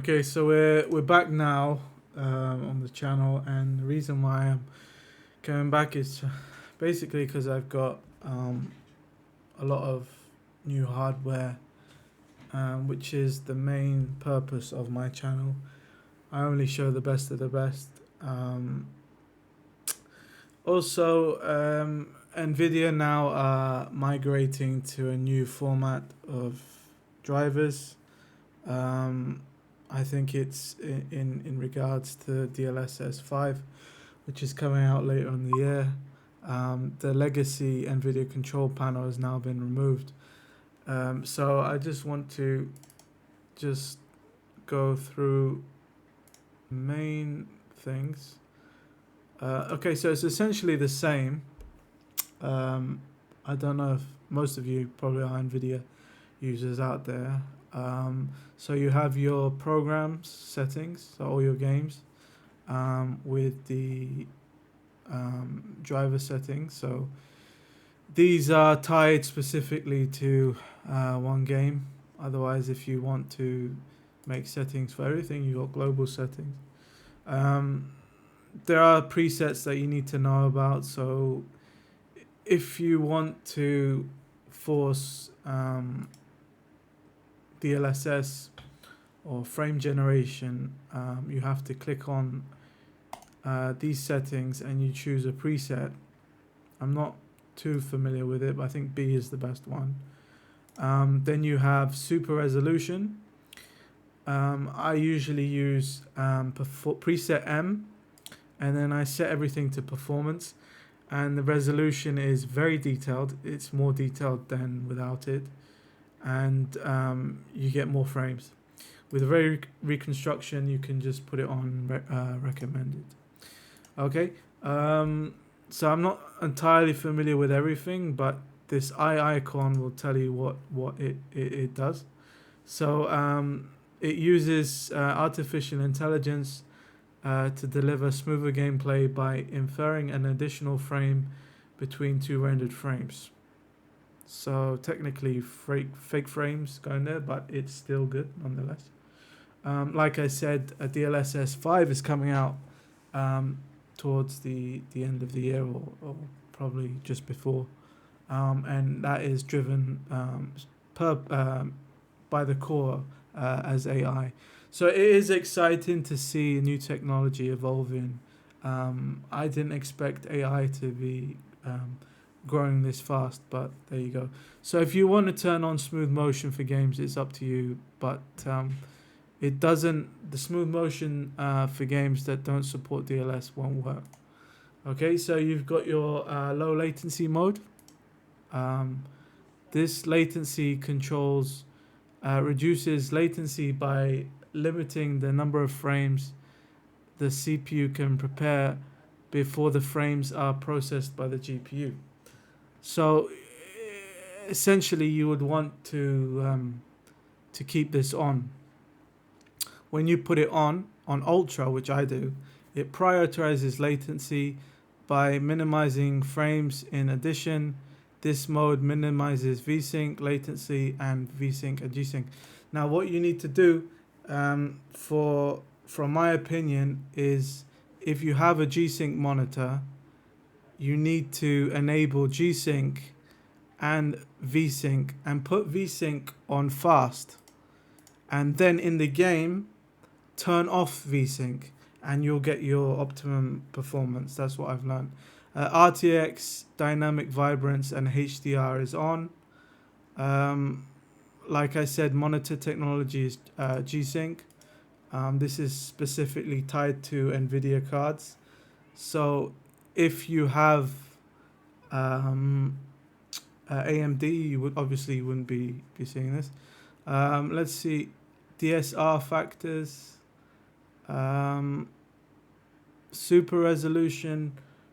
Okay, so we're back now on the channel, and the reason why I'm coming back is basically because I've got a lot of new hardware, which is the main purpose of my channel. I only show the best of the best. Also, nvidia now are migrating to a new format of drivers. I think it's in regards to DLSS 5, which is coming out later in the year. The legacy NVIDIA control panel has now been removed. So I just want to just go through main things. Okay, so it's essentially the same. I don't know if most of you probably are NVIDIA users out there. So you have your programs settings, so all your games, with the driver settings. So these are tied specifically to one game. Otherwise, if you want to make settings for everything, you got global settings. There are presets that you need to know about. So if you want to force DLSS or frame generation, you have to click on these settings and you choose a preset. I'm not too familiar with it, but I think B is the best one. Then you have super resolution. I usually use preset M, and then I set everything to performance, and the resolution is very detailed. It's more detailed than without it, and you get more frames. With reconstruction, you can just put it on recommended. Okay, so I'm not entirely familiar with everything, but this eye icon will tell you what it does. So it uses artificial intelligence to deliver smoother gameplay by inferring an additional frame between two rendered frames. So technically fake frames going there, but it's still good nonetheless. Like I said, a DLSS 5 is coming out towards the end of the year, or probably just before. And that is driven by the core as AI. So it is exciting to see new technology evolving. I didn't expect AI to be growing this fast, but there you go. So if you want to turn on smooth motion for games, it's up to you, but it doesn't. The smooth motion for games that don't support DLS won't work. Okay, so you've got your low latency mode. This latency controls reduces latency by limiting the number of frames the CPU can prepare before the frames are processed by the GPU. So essentially, you would want to keep this on. When you put it on ultra, which I do, it prioritizes latency by minimizing frames. In addition, this mode minimizes VSync latency and VSync and G-Sync. Now, what you need to do, from my opinion, is if you have a G-Sync monitor, you need to enable G-Sync and VSync and put VSync on fast, and then in the game turn off VSync, and you'll get your optimum performance. That's what I've learned. RTX, dynamic vibrance, and HDR is on. Like I said, monitor technology is G-Sync. This is specifically tied to NVIDIA cards. So if you have AMD, you wouldn't be seeing this. Let's see, DSR factors. Super resolution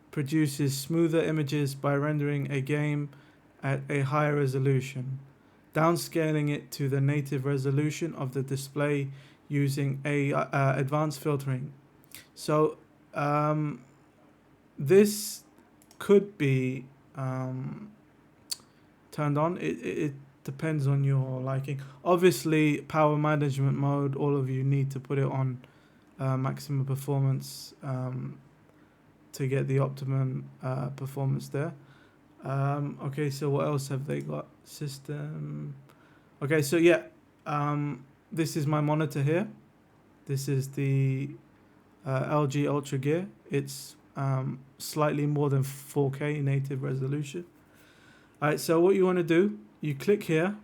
produces smoother images by rendering a game at a higher resolution, downscaling it to the native resolution of the display using advanced filtering. So this could be turned on. depends on your liking. Obviously, power management mode, all of you need to put it on maximum performance to get the optimum performance there. Okay, so what else have they got? System. Okay, so yeah, this is my monitor here. This is the LG Ultra Gear. It's slightly more than 4K native resolution. Alright, so what you want to do, you click here,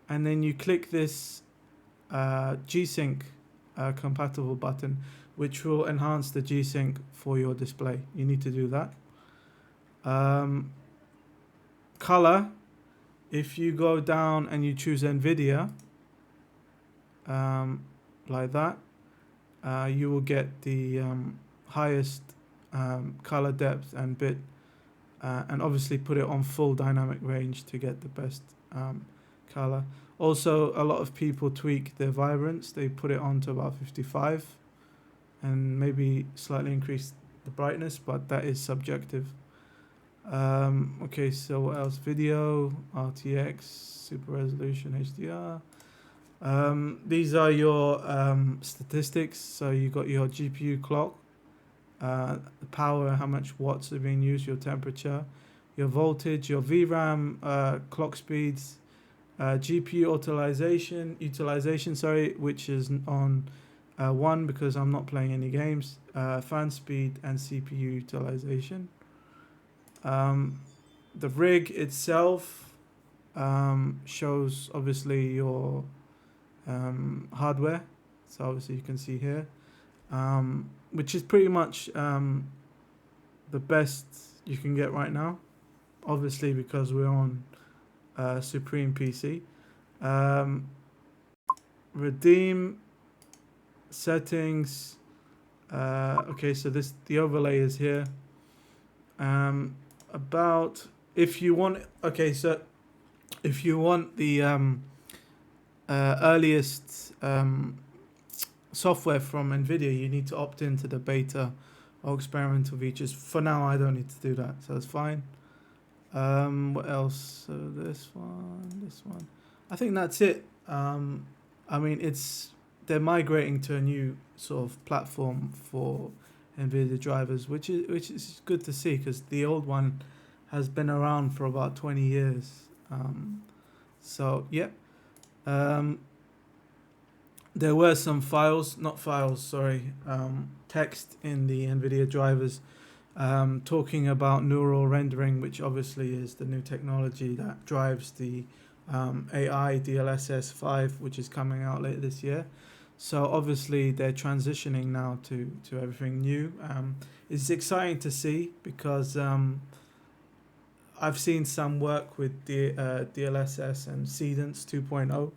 and then you click this G-Sync compatible button, which will enhance the G-Sync for your display. You need to do that. Color, if you go down and you choose nvidia, like that, you will get the highest color depth and bit, and obviously put it on full dynamic range to get the best color. Also, a lot of people tweak their vibrance. They put it on to about 55 and maybe slightly increase the brightness, but that is subjective. Okay, so what else? Video, RTX, super resolution, HDR. These are your statistics. So you got your GPU clock, the power, how much watts are being used, your temperature, your voltage, your VRAM, clock speeds, GPU utilization, sorry, which is on 1 because I'm not playing any games, fan speed, and CPU utilization. The rig itself shows obviously your hardware, so obviously you can see here, which is pretty much the best you can get right now, obviously because we're on Supreme PC. Redeem settings. Okay, so the overlay is here. About if you want, okay, so if you want the earliest software from nvidia, you need to opt into the beta or experimental features. For now, I don't need to do that, so it's fine. What else? So this one. I think that's it. I mean, they're migrating to a new sort of platform for nvidia drivers, which is good to see because the old one has been around for about 20 years. So yeah. There were some text in the NVIDIA drivers talking about neural rendering, which obviously is the new technology that drives the AI DLSS 5, which is coming out later this year. So obviously they're transitioning now to everything new. It's exciting to see because I've seen some work with the DLSS and Cadence 2.0,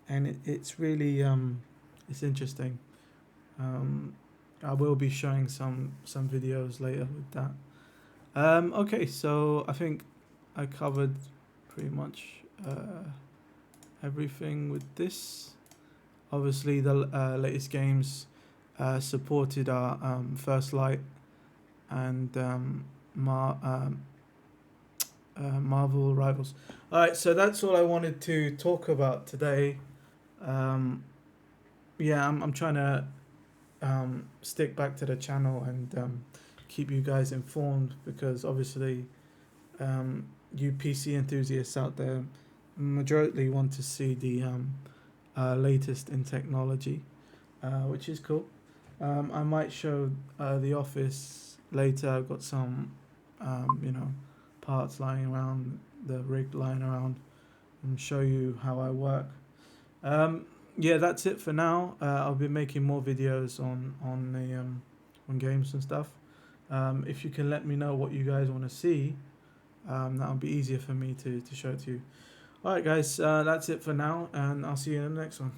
and it's really it's interesting. I will be showing some videos later with that. Okay, so I think I covered pretty much everything with this. Obviously, the latest games supported our First Light and Marvel Rivals. Alright, so that's all I wanted to talk about today. Yeah, I'm trying to stick back to the channel and keep you guys informed because obviously you PC enthusiasts out there majority want to see the latest in technology, which is cool. I might show the office later. I've got some parts lying around, the rig lying around, and show you how I work. Yeah, that's it for now. I'll be making more videos on games and stuff. If you can let me know what you guys want to see, that'll be easier for me to show it to you. Alright guys, that's it for now, and I'll see you in the next one.